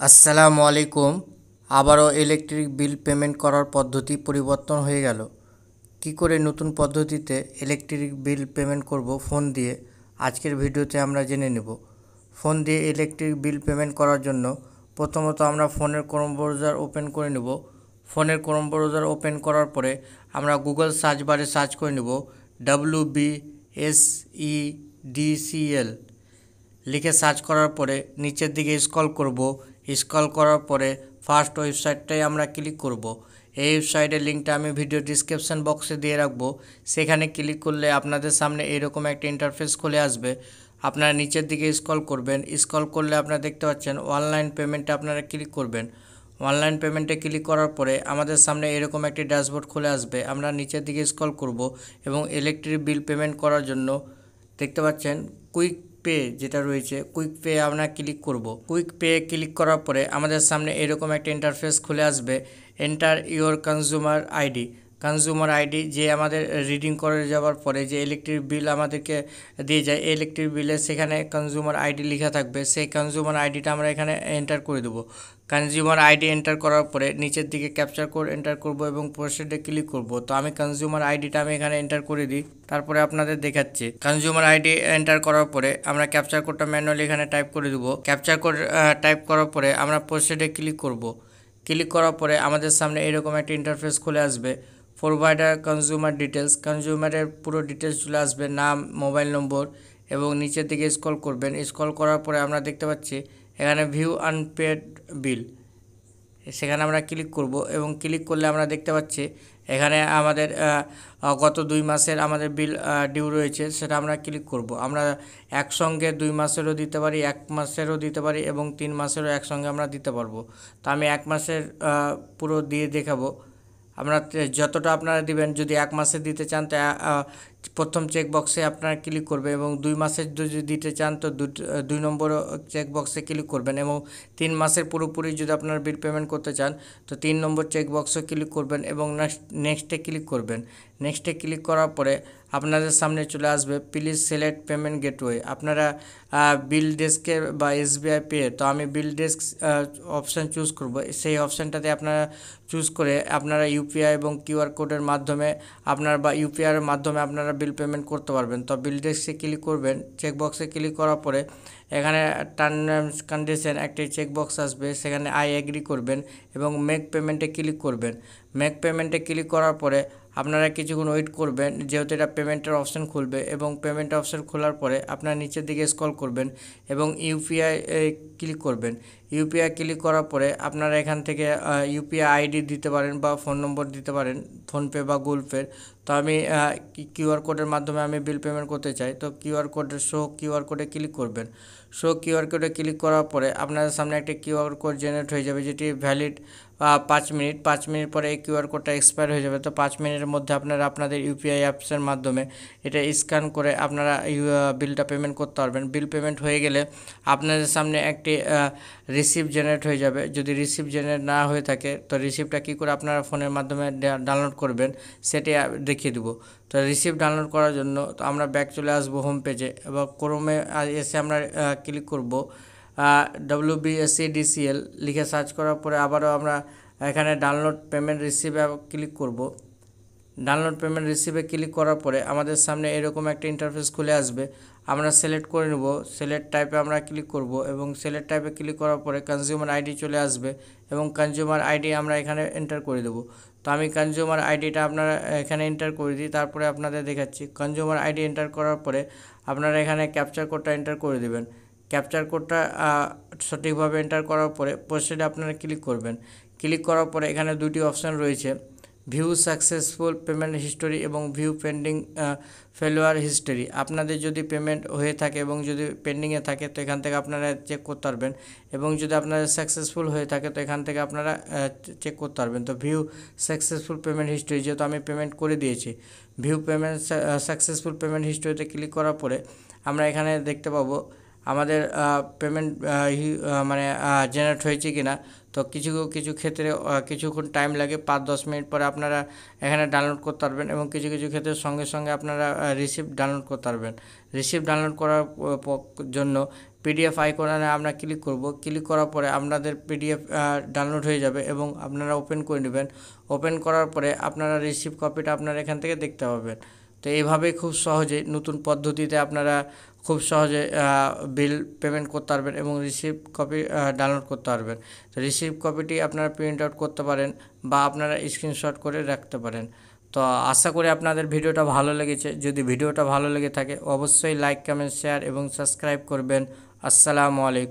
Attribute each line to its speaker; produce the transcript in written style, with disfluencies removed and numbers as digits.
Speaker 1: আসসালামু আলাইকুম। আবারও ইলেকট্রিক বিল পেমেন্ট করার পদ্ধতি পরিবর্তন হয়ে গেল। কি করে নতুন পদ্ধতিতে ইলেকট্রিক বিল পেমেন্ট করব ফোন দিয়ে, আজকের ভিডিওতে আমরা জেনে নেব। ফোন দিয়ে ইলেকট্রিক বিল পেমেন্ট করার জন্য প্রথমত আমরা ফোনের ক্রোম ব্রাউজার ওপেন করে নেব। ফোনের ক্রোম ব্রাউজার ওপেন করার পরে আমরা গুগল সার্চ বারে সার্চ করে নেব WBSEDCL লিখে সার্চ করার পরে নিচের দিকে স্ক্রল করব। স্ক্রল করার পরে ফার্স্ট ওয়েবসাইটটাই আমরা ক্লিক করব। এই ওয়েবসাইটের লিঙ্কটা আমি ভিডিও ডিসক্রিপশন বক্সে দিয়ে রাখবো। সেখানে ক্লিক করলে আপনাদের সামনে এরকম একটা ইন্টারফেস খুলে আসবে। আপনারা নিচের দিকে স্ক্রল করবেন। স্ক্রল করলে আপনারা দেখতে পাচ্ছেন অনলাইন পেমেন্টে আপনারা ক্লিক করবেন। অনলাইন পেমেন্টে ক্লিক করার পরে আমাদের সামনে এরকম একটি ড্যাশবোর্ড খুলে আসবে। আমরা নিচের দিকে স্ক্রল করব এবং ইলেকট্রিক বিল পেমেন্ট করার জন্য দেখতে পাচ্ছেন কুইক পে যেটা রয়েছে, কুইক পে আমরা ক্লিক করব। কুইক পে ক্লিক করার পরে আমাদের সামনে এরকম একটা ইন্টারফেস খুলে আসবে। Enter your consumer ID. Consumer ID যে আমাদের রিডিং করে যাওয়ার পরে যে ইলেকট্রিক বিল আমাদেরকে দিয়ে যায়, ইলেকট্রিক বিলে সেখানে কনজিউমার আইডি লেখা থাকবে। সেই কনজিউমার আইডিটা আমরা এখানে এন্টার করে দেবো। কনজিউমার আইডি এন্টার করার পরে নিচের দিকে ক্যাপচার কোড এন্টার করব এবং প্রসিডে ক্লিক করব। তো আমি কনজিউমার আইডিটা আমি এখানে এন্টার করে দিই, তারপরে আপনাদের দেখাচ্ছি। কনজিউমার আইডি এন্টার করার পরে আমরা ক্যাপচার কোডটা ম্যানুয়ালি এখানে টাইপ করে দেবো। ক্যাপচার কোড টাইপ করার পরে আমরা প্রসিডে ক্লিক করব। ক্লিক করার পরে আমাদের সামনে এরকম একটা ইন্টারফেস খুলে আসবে। প্রোভাইডার কনজিউমার ডিটেলস, কনজিউমারের পুরো ডিটেলস চলে আসবে, নাম, মোবাইল নম্বর, এবং নিচের দিকে স্ক্রল করবেন। স্ক্রল করার পরে আমরা দেখতে পাচ্ছি এখানে ভিউ আনপেড বিল, সেখানে আমরা ক্লিক করব এবং ক্লিক করলে আমরা দেখতে পাচ্ছি এখানে আমাদের গত 2 মাসের আমাদের বিল ডিউ রয়েছে, সেটা আমরা ক্লিক করব। আমরা একসঙ্গে 2 মাসেরও দিতে পারি, 1 মাসেরও দিতে পারি এবং 3 মাসেরও একসঙ্গে আমরা দিতে পারবো। তো আমি 1 মাসের পুরো দিয়ে দেখাবো। আমরা যতটা আপনারা দিবেন, যদি 1 মাসে দিতে চান তো প্রথম চেক বক্সে আপনারা ক্লিক করবেন, এবং 2 মাসের যদি দিতে চান তো 2 নম্বর চেক বক্সে ক্লিক করবেন, এবং 3 মাসের পুরোপুরি যদি আপনারা বিল পেমেন্ট করতে চান তো 3 নম্বর চেক বক্সে ক্লিক করবেন এবং নেক্সটে ক্লিক করবেন। নেক্সটে ক্লিক করার পরে আপনাদের সামনে চলে আসবে প্লিজ সিলেক্ট পেমেন্ট গেটওয়ে। আপনারা বিল ডেস্কের বা SBI পে, তো আমি বিল ডেস্ক অপশান চুজ করব। সেই অপশানটাতে আপনারা চুজ করে আপনারা ইউপিআই এবং কিউআর কোডের মাধ্যমে বা ইউপিআইয়ের মাধ্যমে আপনারা বিল পেমেন্ট করতে পারবেন। তো বিল ডেস্কে ক্লিক করবেন। চেকবক্সে ক্লিক করার পরে এখানে টার্মস কন্ডিশন একটি চেকবক্স আসবে, সেখানে আই এগ্রি করবেন এবং মেক পেমেন্টে ক্লিক করবেন। মেক পেমেন্টে ক্লিক করার পরে আপনারা কিছুক্ষণ ওয়েট করবেন, যেহেতু এটা পেমেন্টের অপশান খুলবে, এবং পেমেন্ট অপশান খোলার পরে আপনারা নিচের দিকে স্ক্রল করবেন এবং ইউপিআই ক্লিক করবেন। ইউপিআই ক্লিক করার পরে আপনারা এখান থেকে ইউপিআই আইডি দিতে পারেন বা ফোন নম্বর দিতে পারেন, ফোনপে বা গুগল পে। তো আমি কিউআর কোডের মাধ্যমে আমি বিল পেমেন্ট করতে চাই, তো কিউআর কোডে ক্লিক করবেন। কিউআর কোডে ক্লিক করার পরে আপনাদের সামনে একটা কিউআর কোড জেনারেট হয়ে যাবে, যেটি ভ্যালিড 5 মিনিট। 5 মিনিট পরে এই কিউআর কোডটা এক্সপায়ার হয়ে যাবে। তো 5 মিনিটের মধ্যে আপনারা আপনাদের ইউপিআই অ্যাপসের মাধ্যমে এটা স্ক্যান করে আপনারা বিলটা পেমেন্ট করতে পারবেন। বিল পেমেন্ট হয়ে গেলে আপনাদের সামনে একটি রিসিপ্ট জেনারেট হয়ে যাবে। যদি রিসিপ্ট জেনারেট না হয়ে থাকে তো রিসিপ্টটা কী করে আপনারা ফোনের মাধ্যমে ডাউনলোড করবেন সেটি দেখিয়ে দেবো। তো রিসিপ্ট ডাউনলোড করার জন্য তো আমরা ব্যাক চলে আসবো হোম পেজে, এবং ক্রোমে এসে আমরা ক্লিক করব WBSEDCL লিখে সার্চ করার পরে আবারও আমরা এখানে ডাউনলোড পেমেন্ট রিসিভে ক্লিক করব। ডাউনলোড পেমেন্ট রিসিভে ক্লিক করার পরে আমাদের সামনে এরকম একটা ইন্টারফেস খুলে আসবে। আমরা সিলেক্ট করে নেব, সিলেক্ট টাইপে আমরা ক্লিক করব, এবং সিলেক্ট টাইপে ক্লিক করার পরে কনজিউমার আইডি চলে আসবে, এবং কনজিউমার আইডি আমরা এখানে এন্টার করে দেবো। তো আমি কনজিউমার আইডিটা আপনারা এখানে এন্টার করে দিই, তারপরে আপনাদের দেখাচ্ছি। কনজিউমার আইডি এন্টার করার পরে আপনারা এখানে ক্যাপচার কোডটা এন্টার করে দেবেন। ক্যাপচার কোডটা সঠিকভাবে এন্টার করার পরে প্রসিডে আপনারা ক্লিক করবেন। ক্লিক করার পরে এখানে দুটি অপশান রয়েছে, ভিউ সাকসেসফুল পেমেন্ট হিস্টোরি এবং ভিউ পেন্ডিং ফেলোয়ার হিস্টোরি। আপনাদের যদি পেমেন্ট হয়ে থাকে এবং যদি পেন্ডিংয়ে থাকে তো এখান থেকে আপনারা চেক করতে পারবেন, এবং যদি আপনারা সাকসেসফুল হয়ে থাকে তো এখান থেকে আপনারা চেক করতে পারবেন। তো ভিউ সাকসেসফুল পেমেন্ট হিস্টোরি, যেহেতু আমি পেমেন্ট করে দিয়েছি, ভিউ পেমেন্ট সাকসেসফুল পেমেন্ট হিস্টোরিতে ক্লিক করার পরে আমরা এখানে দেখতে পাবো আমাদের পেমেন্ট মানে জেনারেট হয়েছে কিনা। তো কিছু কিছু ক্ষেত্রে কিছুক্ষণ টাইম লাগে, 5-10 মিনিট পরে আপনারা এখানে ডাউনলোড করতে পারবেন এবং কিছু কিছু ক্ষেত্রে সঙ্গে সঙ্গে আপনারা রিসিপ্ট ডাউনলোড করতে পারবেন। রিসিপ্ট ডাউনলোড করার জন্য পিডিএফ আইকনে আমরা ক্লিক করব। ক্লিক করার পরে আপনাদের পিডিএফ ডাউনলোড হয়ে যাবে এবং আপনারা ওপেন করে নেবেন। ওপেন করার পরে আপনারা রিসিপ্ট কপিটা আপনারা এখান থেকে দেখতে পাবেন। তো এইভাবেই খুব সহজে নতুন পদ্ধতিতে আপনারা খুব সহজে বিল পেমেন্ট করতে পারবেন এবং রিসিপ্ট কপি ডাউনলোড করতে পারবেন। তো রিসিপ্ট কপিটি আপনারা প্রিন্ট আউট করতে পারেন বা আপনারা স্ক্রিনশট করে রাখতে পারেন। তো আশা করি আপনাদের ভিডিওটা ভালো লেগেছে। যদি ভিডিওটা ভালো লেগে থাকে অবশ্যই লাইক, কমেন্ট, শেয়ার এবং সাবস্ক্রাইব করবেন। আসসালামু আলাইকুম।